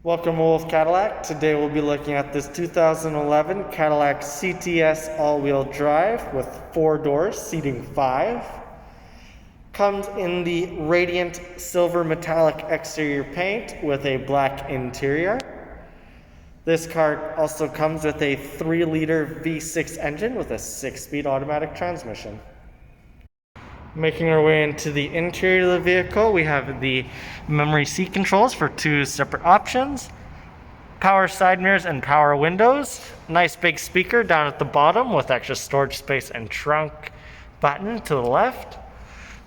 Welcome to Wolfe Cadillac. Today we'll be looking at this 2011 Cadillac CTS all-wheel drive with 4 doors, seating 5. Comes in the radiant silver metallic exterior paint with a black interior. This car also comes with a 3-liter V6 engine with a 6-speed automatic transmission. Making our way into the interior of the vehicle, we have the memory seat controls for 2 separate options, power side mirrors and power windows, nice big speaker down at the bottom with extra storage space and trunk button to the left.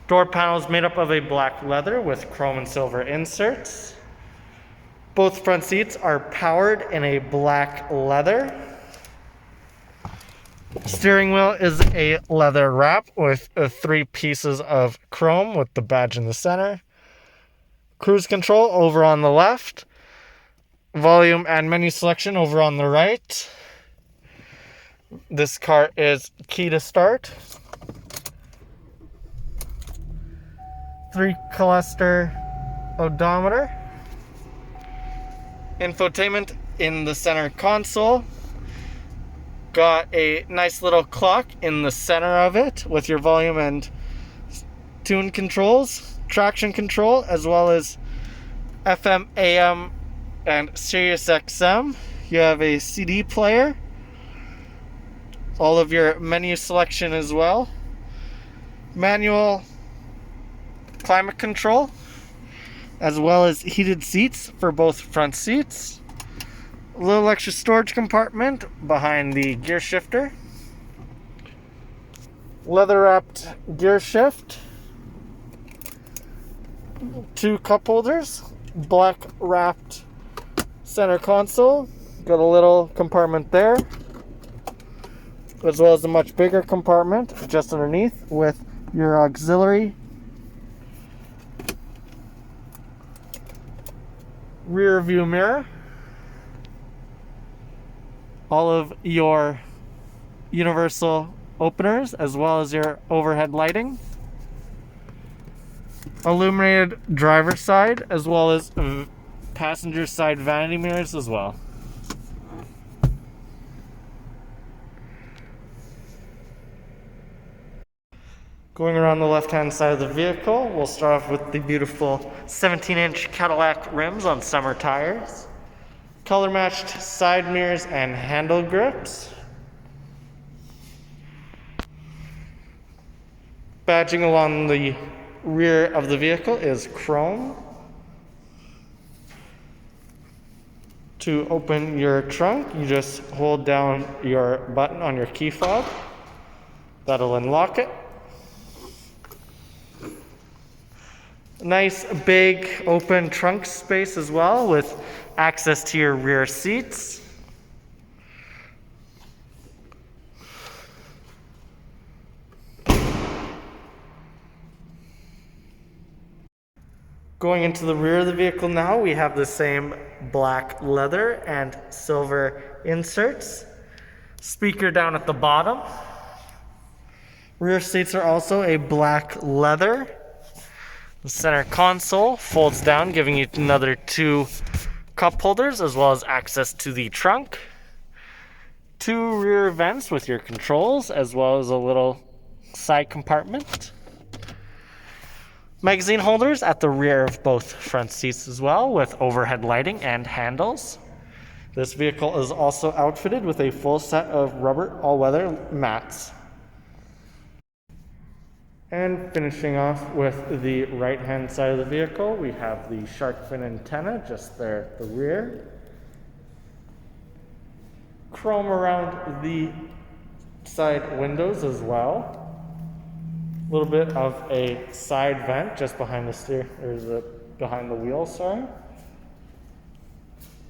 Door panels made up of a black leather with chrome and silver inserts. Both front seats are powered in a black leather. Steering wheel is a leather wrap with 3 pieces of chrome with the badge in the center. Cruise control over on the left. Volume and menu selection over on the right. This car is key to start. 3-cluster odometer. Infotainment in the center console. Got a nice little clock in the center of it with your volume and tune controls, traction control, as well as FM, AM, and Sirius XM. You have a CD player, all of your menu selection as well, manual climate control, as well as heated seats for both front seats. A little extra storage compartment behind the gear shifter. Leather wrapped gear shift. 2 cup holders. Black wrapped center console. Got a little compartment there, as well as a much bigger compartment just underneath with your auxiliary. Rear view mirror. All of your universal openers, as well as your overhead lighting. Illuminated driver's side, as well as passenger side vanity mirrors as well. Going around the left-hand side of the vehicle, we'll start off with the beautiful 17-inch Cadillac rims on summer tires. Color matched side mirrors and handle grips. Badging along the rear of the vehicle is chrome. To open your trunk, you just hold down your button on your key fob. That'll unlock it. Nice big open trunk space as well, with access to your rear seats. Going into the rear of the vehicle now, we have the same black leather and silver inserts. Speaker down at the bottom. Rear seats are also a black leather. The center console folds down, giving you another 2 cup holders, as well as access to the trunk. 2 rear vents with your controls, as well as a little side compartment. Magazine holders at the rear of both front seats as well, with overhead lighting and handles. This vehicle is also outfitted with a full set of rubber all-weather mats. And finishing off with the right-hand side of the vehicle, we have the shark fin antenna just there at the rear. Chrome around the side windows as well. A little bit of a side vent just behind behind the wheel, sorry.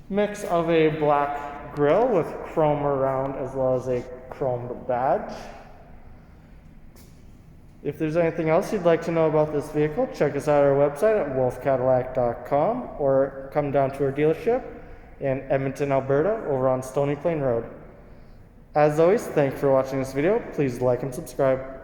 Mix of a black grille with chrome around, as well as a chromed badge. If there's anything else you'd like to know about this vehicle, check us out at our website at wolfecadillac.com, or come down to our dealership in Edmonton, Alberta, over on Stony Plain Rd. As always, thank you for watching this video. Please like and subscribe.